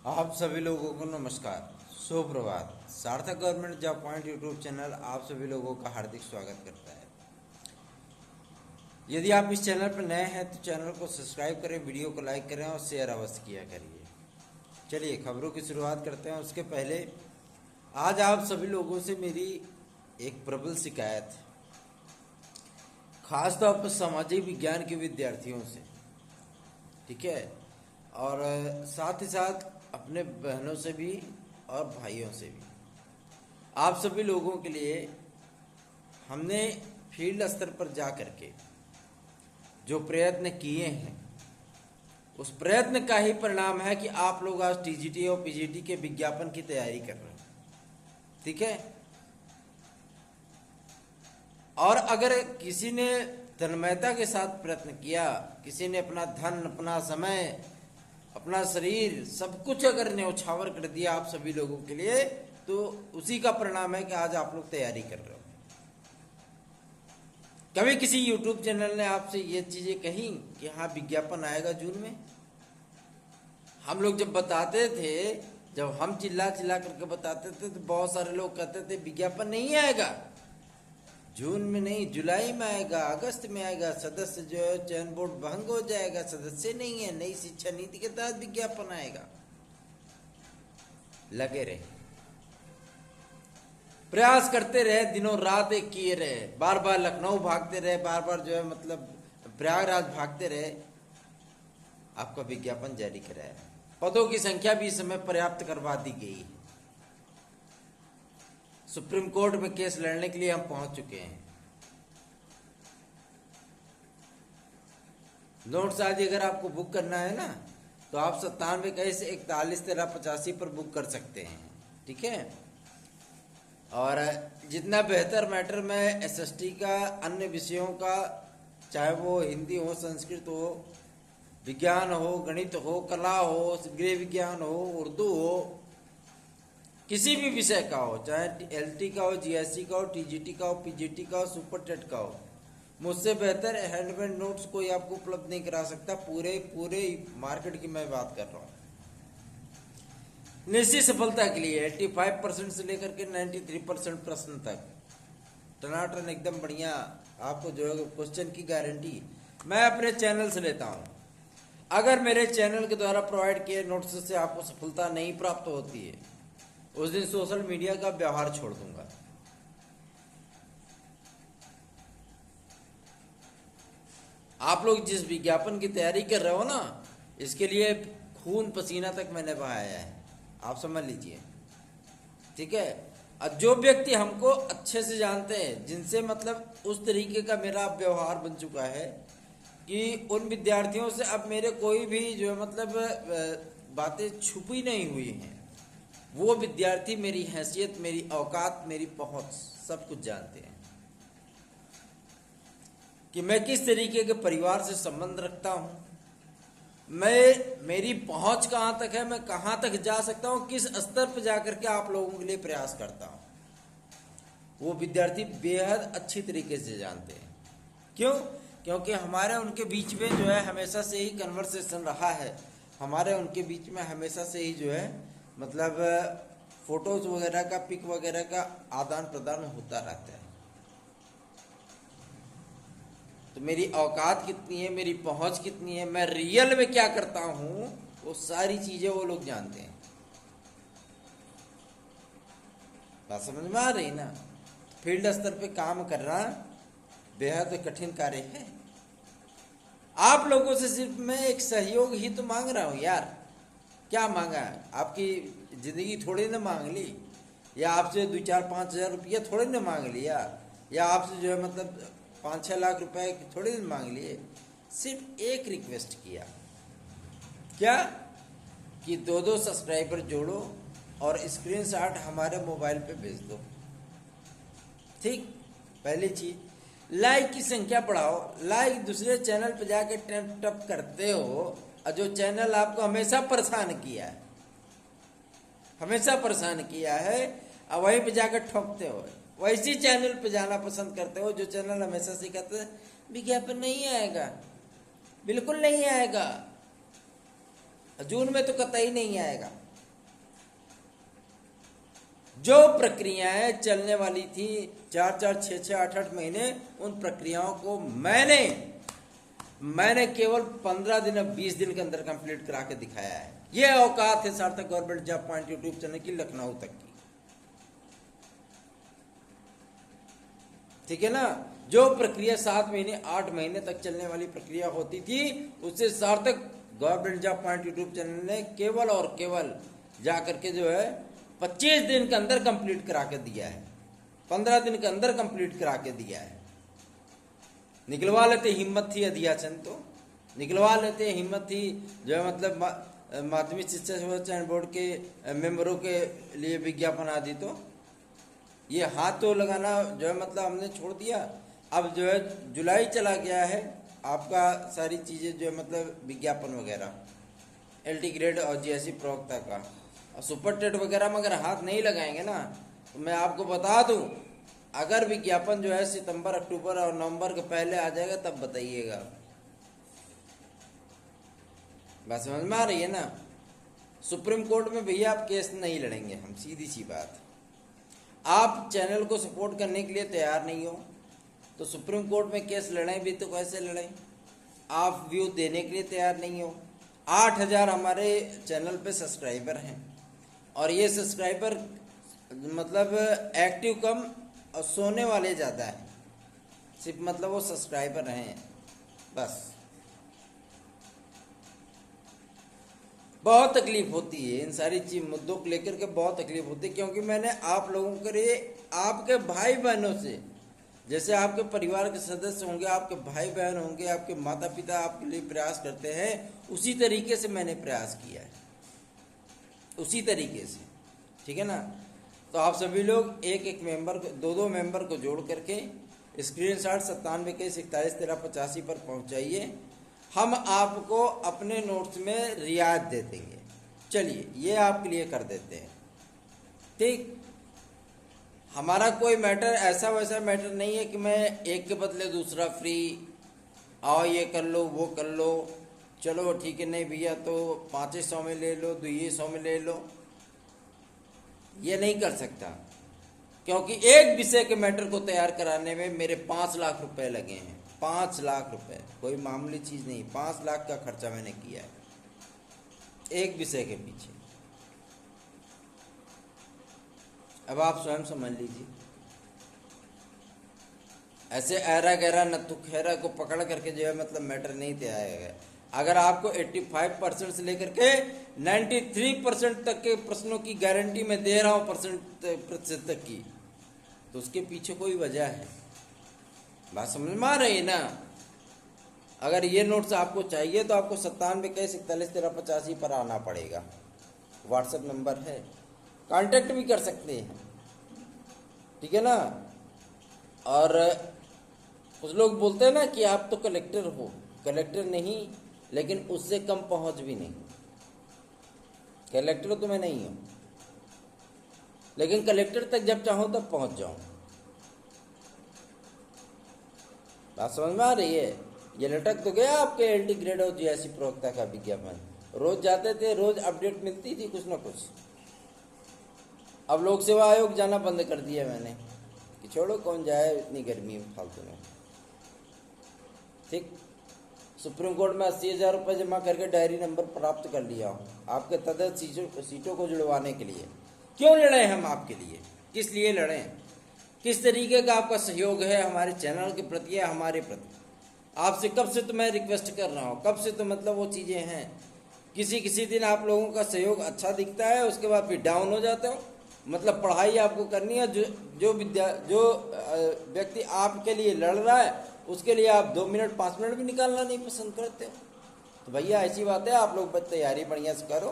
आप सभी लोगों को नमस्कार, सुप्रभात। सार्थक government job point YouTube channel आप सभी लोगों का हार्दिक स्वागत करता है। यदि आप इस चैनल पर नए हैं तो चैनल को सब्सक्राइब करें, वीडियो को लाइक करें और शेयर अवश्य किया करिए। चलिए खबरों की शुरुआत करते हैं। उसके पहले आज आप सभी लोगों से मेरी एक प्रबल शिकायत है, खासतौर पर सामाजिक विज्ञान के विद्यार्थियों से, ठीक है, और साथ ही साथ अपने बहनों से भी और भाइयों से भी। आप सभी लोगों के लिए हमने फील्ड स्तर पर जा करके जो प्रयत्न किए हैं, उस प्रयत्न का ही परिणाम है कि आप लोग आज टीजीटी और पीजीटी के विज्ञापन की तैयारी कर रहे हैं, ठीक है। और अगर किसी ने तन्मयता के साथ प्रयत्न किया, किसी ने अपना धन, अपना समय, अपना शरीर, सब कुछ अगर न्यौछावर कर दिया आप सभी लोगों के लिए, तो उसी का परिणाम है कि आज आप लोग तैयारी कर रहे हो। कभी किसी YouTube चैनल ने आपसे ये चीजें कही कि हाँ विज्ञापन आएगा जून में? हम लोग जब बताते थे, जब हम चिल्ला चिल्ला करके बताते थे तो बहुत सारे लोग कहते थे विज्ञापन नहीं आएगा, जून में नहीं, जुलाई में आएगा, अगस्त में आएगा, सदस्य जो है चयन बोर्ड भंग हो जाएगा, सदस्य नहीं है, नई शिक्षा नीति के तहत विज्ञापन आएगा। लगे रहे, प्रयास करते रहे, दिनों रात एक किए रहे, बार बार लखनऊ भागते रहे, बार बार जो है मतलब प्रयागराज भागते रहे, आपका विज्ञापन जारी कराया। पदों की संख्या भी इस समय पर्याप्त करवा दी गई है। सुप्रीम कोर्ट में केस लड़ने के लिए हम पहुंच चुके हैं। नोट्स आज अगर आपको बुक करना है ना, तो आप 9721411385 पर बुक कर सकते हैं, ठीक है। और जितना बेहतर मैटर में एसएसटी का, अन्य विषयों का, चाहे वो हिंदी हो, संस्कृत हो, विज्ञान हो, गणित हो, कला हो, गृह विज्ञान हो, उर्दू हो, किसी भी विषय का हो, चाहे एलटी का हो, जीएससी का हो, टीजीटी का हो, पीजीटी का हो, सुपर टेट का हो, मुझसे बेहतर हैंडमेड नोट्स कोई आपको उपलब्ध नहीं करा सकता। पूरे मार्केट की मैं बात कर रहा हूँ। निश्चित सफलता के लिए 85% से लेकर के 93% प्रश्न तक टनाटन एकदम बढ़िया आपको जो है क्वेश्चन की गारंटी मैं अपने चैनल से लेता हूँ। अगर मेरे चैनल के द्वारा प्रोवाइड किए नोट्स से आपको सफलता नहीं प्राप्त होती है, उस दिन सोशल मीडिया का व्यवहार छोड़ दूंगा। आप लोग जिस विज्ञापन की तैयारी कर रहे हो ना, इसके लिए खून पसीना तक मैंने बहाया है, आप समझ लीजिए, ठीक है। अब जो व्यक्ति हमको अच्छे से जानते हैं, जिनसे मतलब उस तरीके का मेरा व्यवहार बन चुका है कि उन विद्यार्थियों से अब मेरे कोई भी जो है मतलब बातें छुपी नहीं हुई हैं। वो विद्यार्थी मेरी हैसियत, मेरी औकात, मेरी पहुंच सब कुछ जानते हैं कि मैं किस तरीके के परिवार से संबंध रखता हूं, मेरी पहुंच कहां तक है, मैं कहां तक जा सकता हूं, किस स्तर पर जाकर के आप लोगों के लिए प्रयास करता हूं। वो विद्यार्थी बेहद अच्छी तरीके से जानते हैं। क्यों? क्योंकि हमारे उनके बीच में जो है हमेशा से ही कन्वर्सेशन रहा है, हमारे उनके बीच में हमेशा से ही जो है मतलब फोटोज वगैरह का, पिक वगैरह का आदान प्रदान होता रहता है। तो मेरी औकात कितनी है, मेरी पहुंच कितनी है, मैं रियल में क्या करता हूं, वो सारी चीजें वो लोग जानते हैं। बात समझ में आ रही ना? फील्ड स्तर पे काम करना बेहद कठिन कार्य है। आप लोगों से सिर्फ मैं एक सहयोग ही तो मांग रहा हूं यार। क्या मांगा है? आपकी जिंदगी थोड़ी ना मांग ली, या आपसे 2-4-5 हजार रुपया थोड़ी ना मांग लिया, या आपसे जो है मतलब 5-6 लाख रुपए थोड़ी ना मांग लिए। सिर्फ एक रिक्वेस्ट किया, क्या कि 2-2 सब्सक्राइबर जोड़ो और स्क्रीनशॉट हमारे मोबाइल पे भेज दो, ठीक। पहली चीज, लाइक की संख्या बढ़ाओ। लाइक दूसरे चैनल पे जाके टैप टप करते हो, और जो चैनल आपको हमेशा परेशान किया है, हमेशा परेशान किया है, और वहीं पे जाकर ठोकते हो, वैसी चैनल पे जाना पसंद करते हो जो चैनल हमेशा से कहते हैं विज्ञापन नहीं आएगा, बिल्कुल नहीं आएगा, जून में तो कतई नहीं आएगा। जो प्रक्रियाएं चलने वाली थी 4-4, 6-6, 8-8 महीने, उन प्रक्रियाओं को मैंने केवल 15 दिन और 20 दिन के अंदर कंप्लीट करा के दिखाया है। ये औकात है सार्थक government job point YouTube channel की, लखनऊ तक की। ठीक है ना। जो प्रक्रिया 7 महीने 8 महीने तक चलने वाली प्रक्रिया होती थी, उससे सार्थक government job point YouTube channel ने केवल और केवल जाकर के जो है 25 दिन के अंदर कंप्लीट करा के दिया है, 15 दिन के अंदर कंप्लीट करा के दिया है। निकलवा लेते, हिम्मत थी अधियाचन तो निकलवा लेते, हिम्मत थी जो है मतलब माध्यमिक शिक्षा चयन बोर्ड के मेंबरों के लिए विज्ञापन आदि, तो ये हाथ तो लगाना जो है मतलब हमने छोड़ दिया। अब जो है जुलाई चला गया है, आपका सारी चीज़ें जो है मतलब विज्ञापन वगैरह एलटी ग्रेड और जीएससी प्रवक्ता का और सुपर टेट वगैरह में अगर हाथ नहीं लगाएंगे ना, तो मैं आपको बता दूं, अगर विज्ञापन जो है सितंबर, अक्टूबर और नवंबर के पहले आ जाएगा तब बताइएगा। बात समझ में आ रही है ना। सुप्रीम कोर्ट में भैया आप केस नहीं लड़ेंगे हम, सीधी सी बात। आप चैनल को सपोर्ट करने के लिए तैयार नहीं हो तो सुप्रीम कोर्ट में केस लड़ें भी तो कैसे लड़ें। आप व्यू देने के लिए तैयार नहीं हो। 8000 हमारे चैनल पे सब्सक्राइबर हैं और ये सब्सक्राइबर मतलब एक्टिव कम और सोने वाले ज़्यादा हैं, सिर्फ मतलब वो सब्सक्राइबर हैं बस। बहुत तकलीफ होती है इन सारी चीज मुद्दों को लेकर के, बहुत तकलीफ होती है, क्योंकि मैंने आप लोगों के लिए, आपके भाई बहनों से, जैसे आपके परिवार के सदस्य होंगे, आपके भाई बहन होंगे, आपके माता पिता आपके लिए प्रयास करते हैं, उसी तरीके से मैंने प्रयास किया है, उसी तरीके से। ठीक है ना। तो आप सभी लोग एक एक मेंबर को, 2-2 मेंबर को जोड़ करके स्क्रीनशॉट 9721411385 पर पहुंचाइए। हम आपको अपने नोट्स में रियायत दे देंगे। चलिए ये आपके लिए कर देते हैं। ठीक, हमारा कोई मैटर ऐसा वैसा मैटर नहीं है कि मैं एक के बदले दूसरा फ्री, आओ ये कर लो वो कर लो, चलो ठीक है, नहीं भैया तो 500 में ले लो, 200 में ले लो, ये नहीं कर सकता, क्योंकि एक विषय के मैटर को तैयार कराने में मेरे 5 लाख रुपए लगे हैं। 5 लाख रुपए कोई मामूली चीज नहीं, 5 लाख का खर्चा मैंने किया है एक विषय के पीछे। अब आप स्वयं समझ लीजिए। ऐसे ऐरा गहरा नत्थु खैरा को पकड़ करके जो है मतलब मैटर नहीं तैयार है। अगर आपको 85% से लेकर के 93% तक के प्रश्नों की गारंटी मैं दे रहा हूं, प्रतिशत तक की, तो उसके पीछे कोई वजह है। बात समझ में आ रही है ना। अगर ये नोट्स आपको चाहिए तो आपको 9721411385 पर आना पड़ेगा। व्हाट्सएप नंबर है, कांटेक्ट भी कर सकते हैं। ठीक है ना। और कुछ लोग बोलते हैं ना कि आप तो कलेक्टर हो। कलेक्टर नहीं, लेकिन उससे कम पहुंच भी नहीं। कलेक्टर तो मैं नहीं हूं, लेकिन कलेक्टर तक जब चाहूं तब पहुंच जाऊं। बात समझ में आ रही है। ये लटक तो गया आपके एलटी ग्रेड और जीएससी प्रवक्ता का विज्ञापन। रोज जाते थे, रोज अपडेट मिलती थी कुछ ना कुछ। अब लोक सेवा आयोग जाना बंद कर दिया मैंने कि छोड़ो, कौन जाए इतनी गर्मी में फालतू में। ठीक, सुप्रीम कोर्ट में 80,000 रुपये जमा करके डायरी नंबर प्राप्त कर लिया हूँ आपके तदर्थ सीटों को जुड़वाने के लिए। क्यों लड़े हम आपके लिए, किस लिए लड़े, किस तरीके का आपका सहयोग है हमारे चैनल के प्रति या हमारे प्रति। आपसे कब से तो मैं रिक्वेस्ट कर रहा हूँ, कब से तो मतलब वो चीज़ें हैं। किसी दिन आप लोगों का सहयोग अच्छा दिखता है, उसके बाद फिर डाउन हो जाता हूँ। मतलब पढ़ाई आपको करनी है, जो व्यक्ति आपके लिए लड़ रहा है उसके लिए आप 2 मिनट 5 मिनट भी निकालना नहीं पसंद करते हो। तो भैया ऐसी बात है, आप लोग तैयारी बढ़िया से करो।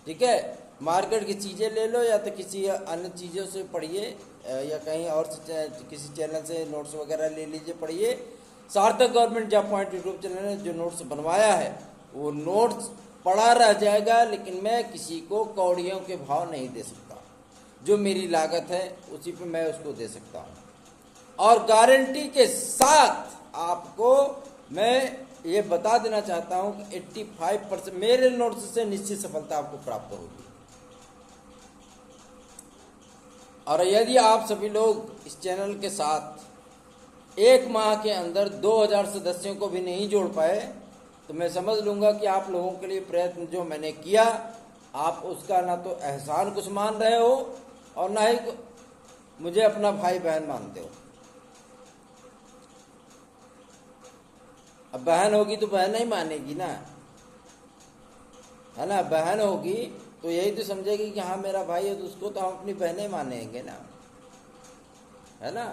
ठीक है, मार्केट की चीज़ें ले लो या तो किसी अन्य चीज़ों से पढ़िए या कहीं और से किसी चैनल से नोट्स वगैरह ले लीजिए, पढ़िए। सार्थक government job point YouTube channel ने जो नोट्स बनवाया है वो नोट्स पढ़ा रह जाएगा, लेकिन मैं किसी को कौड़ियों के भाव नहीं दे सकता। जो मेरी लागत है उसी पे मैं उसको दे सकता हूँ, और गारंटी के साथ आपको मैं ये बता देना चाहता हूँ कि 85% मेरे नोट्स से निश्चित सफलता आपको प्राप्त होगी। और यदि आप सभी लोग इस चैनल के साथ 1 माह के अंदर 2000 सदस्यों को भी नहीं जोड़ पाए तो मैं समझ लूँगा कि आप लोगों के लिए प्रयत्न जो मैंने किया आप उसका ना तो एहसान कुछ मान रहे हो और ना ही मुझे अपना भाई बहन मानते हो। अब बहन होगी तो बहन ही मानेगी ना, है ना। बहन होगी तो यही तो समझेगी कि हाँ मेरा भाई है, तो उसको तो हम अपनी बहनें मानेंगे ना, है ना।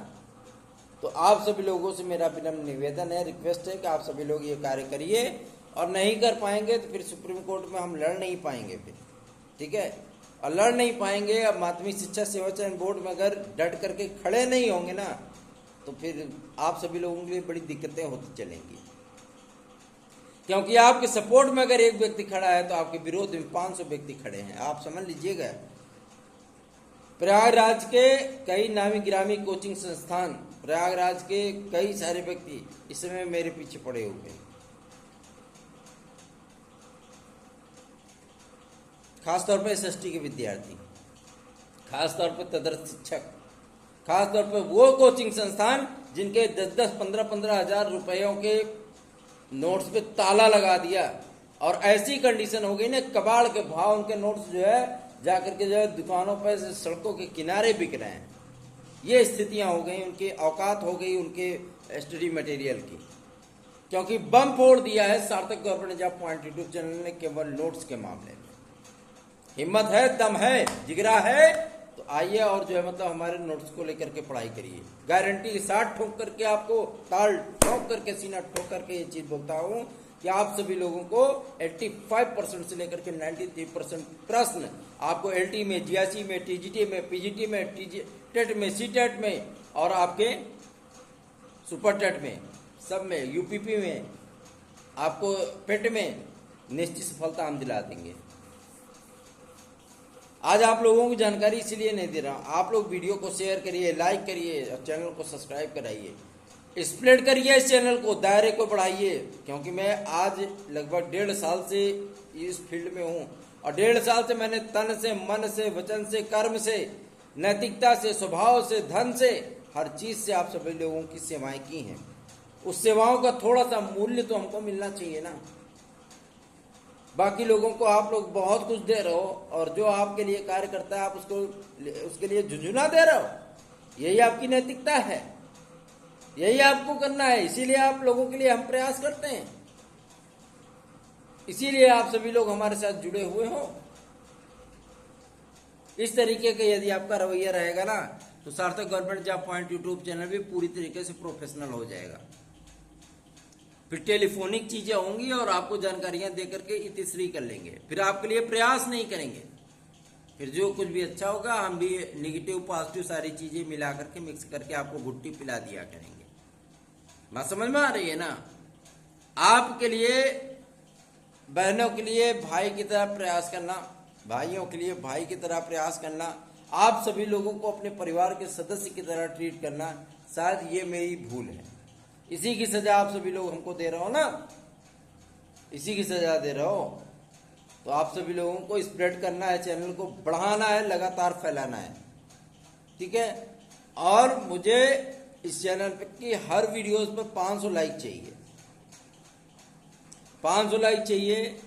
तो आप सभी लोगों से मेरा विनम्र निवेदन है, रिक्वेस्ट है कि आप सभी लोग ये कार्य करिए, और नहीं कर पाएंगे तो फिर सुप्रीम कोर्ट में हम लड़ नहीं पाएंगे फिर, ठीक है। और लड़ नहीं पाएंगे, अब माध्यमिक शिक्षा सेवा चयन बोर्ड में अगर डट करके खड़े नहीं होंगे ना तो फिर आप सभी लोगों के लिए बड़ी दिक्कतें होती चलेंगी। क्योंकि आपके सपोर्ट में अगर एक व्यक्ति खड़ा है तो आपके विरोध में 500 व्यक्ति खड़े हैं, आप समझ लीजिएगा। प्रयागराज के कई नामी गिरामी कोचिंग संस्थान, प्रयागराज के कई सारे व्यक्ति इस समय मेरे पीछे पड़े हुए हैं, खासतौर पर एसएसटी के विद्यार्थी, खासतौर पर तदर्थ शिक्षक, खासतौर पर वो कोचिंग संस्थान जिनके 10-10, 15-15 हजार रुपयों के नोट्स पे ताला लगा दिया, और ऐसी कंडीशन हो गई ना, कबाड़ के भाव उनके नोट्स जो है जाकर के जो है दुकानों पर सड़कों के किनारे बिक रहे हैं। ये स्थितियां हो गई, उनकी औकात हो गई उनके स्टडी मटेरियल की, क्योंकि बम फोड़ दिया है सार्थक government job point YouTube channel ने केवल नोट्स के मामले में। हिम्मत है, दम है, जिगरा है तो आइए और जो है मतलब हमारे नोट्स को लेकर के पढ़ाई करिए। गारंटी 60 ठोक करके आपको, ताल ठोक करके, सीना ठोक करके ये चीज बोलता हूं कि आप सभी लोगों को 85% से लेकर के 93% प्रश्न आपको एलटी में, जीआईसी में, टीजीटी में, पीजीटी में, टेट में, सीटेट में और आपके सुपर टेट में, सब में, यूपीपी में, आपको पेट में निश्चित सफलता हम दिला देंगे। आज आप लोगों को जानकारी इसलिए नहीं दे रहा हूं, आप लोग वीडियो को शेयर करिए, लाइक करिए और चैनल को सब्सक्राइब कराइए, स्प्रेड करिए इस चैनल को, दायरे को बढ़ाइए। क्योंकि मैं आज लगभग 1.5 साल से इस फील्ड में हूं और 1.5 साल से मैंने तन से, मन से, वचन से, कर्म से, नैतिकता से, स्वभाव से, धन से, हर चीज से आप सभी लोगों की सेवाएं की हैं। उस सेवाओं का थोड़ा सा मूल्य तो हमको मिलना चाहिए ना। बाकी लोगों को आप लोग बहुत कुछ दे रहे हो और जो आपके लिए कार्य करता है आप उसके लिए झुंझुना दे रहे हो। यही आपकी नैतिकता है, यही आपको करना है। इसीलिए आप लोगों के लिए हम प्रयास करते हैं, इसीलिए आप सभी लोग हमारे साथ जुड़े हुए हो। इस तरीके का यदि आपका रवैया रहेगा ना तो सार्थक government job point YouTube channel भी पूरी तरीके से प्रोफेशनल हो जाएगा। फिर टेलीफोनिक चीजें होंगी और आपको जानकारियां देकर के इतिश्री कर लेंगे, फिर आपके लिए प्रयास नहीं करेंगे। फिर जो कुछ भी अच्छा होगा हम भी निगेटिव पॉजिटिव सारी चीजें मिला करके मिक्स करके आपको गुट्टी पिला दिया करेंगे। बात समझ में आ रही है ना। आपके लिए, बहनों के लिए भाई की तरह प्रयास करना, भाइयों के लिए भाई की तरह प्रयास करना, आप सभी लोगों को अपने परिवार के सदस्य की तरह ट्रीट करना, शायद ये मेरी भूल है। इसी की सजा आप सभी लोग हमको दे रहे हो ना, इसी की सजा दे रहे हो। तो आप सभी लोगों को स्प्रेड करना है, चैनल को बढ़ाना है, लगातार फैलाना है, ठीक है। और मुझे इस चैनल पे की हर वीडियोस पर 500 लाइक चाहिए, 500 लाइक चाहिए।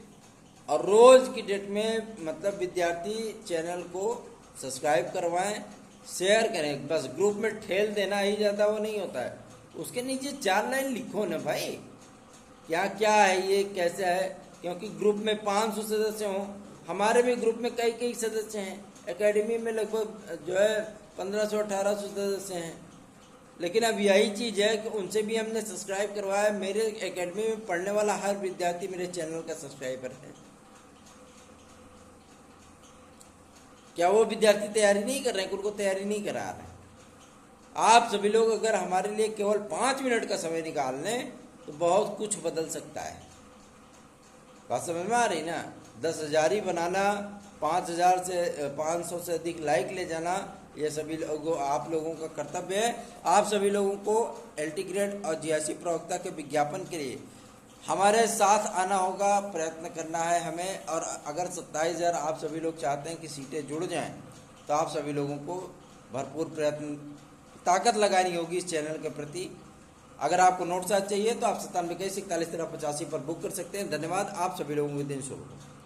और रोज की डेट में मतलब विद्यार्थी चैनल को सब्सक्राइब करवाएं, शेयर करें। बस ग्रुप में ठेल देना ही ज्यादा वो नहीं होता है, उसके नीचे 4 लाइन लिखो ना भाई, क्या क्या है ये, कैसा है। क्योंकि ग्रुप में 500 सदस्य हों, हमारे भी ग्रुप में कई कई सदस्य हैं, एकेडमी में लगभग जो है 1500-1800 सदस्य हैं। लेकिन अब यही चीज है कि उनसे भी हमने सब्सक्राइब करवाया। मेरे एकेडमी में पढ़ने वाला हर विद्यार्थी मेरे चैनल का सब्सक्राइबर है। क्या वो विद्यार्थी तैयारी नहीं कर रहे हैं, उनको तैयारी नहीं करा रहे हैं। आप सभी लोग अगर हमारे लिए केवल 5 मिनट का समय निकाल लें तो बहुत कुछ बदल सकता है। बात समझ में आ रही ना। 10,000 ही बनाना, 500 से अधिक लाइक ले जाना, ये सभी लोगों, आप लोगों का कर्तव्य है। आप सभी लोगों को एलटी ग्रेड और जीआईसी प्रवक्ता के विज्ञापन के लिए हमारे साथ आना होगा, प्रयत्न करना है हमें। और अगर 27,000 आप सभी लोग चाहते हैं कि सीटें जुड़ जाएं तो आप सभी लोगों को भरपूर प्रयत्न ताकत लगानी होगी इस चैनल के प्रति। अगर आपको नोट्स आज चाहिए तो आप 97 21 41 13 85 पर बुक कर सकते हैं। धन्यवाद। आप सभी लोगों को दिन शुभ हो।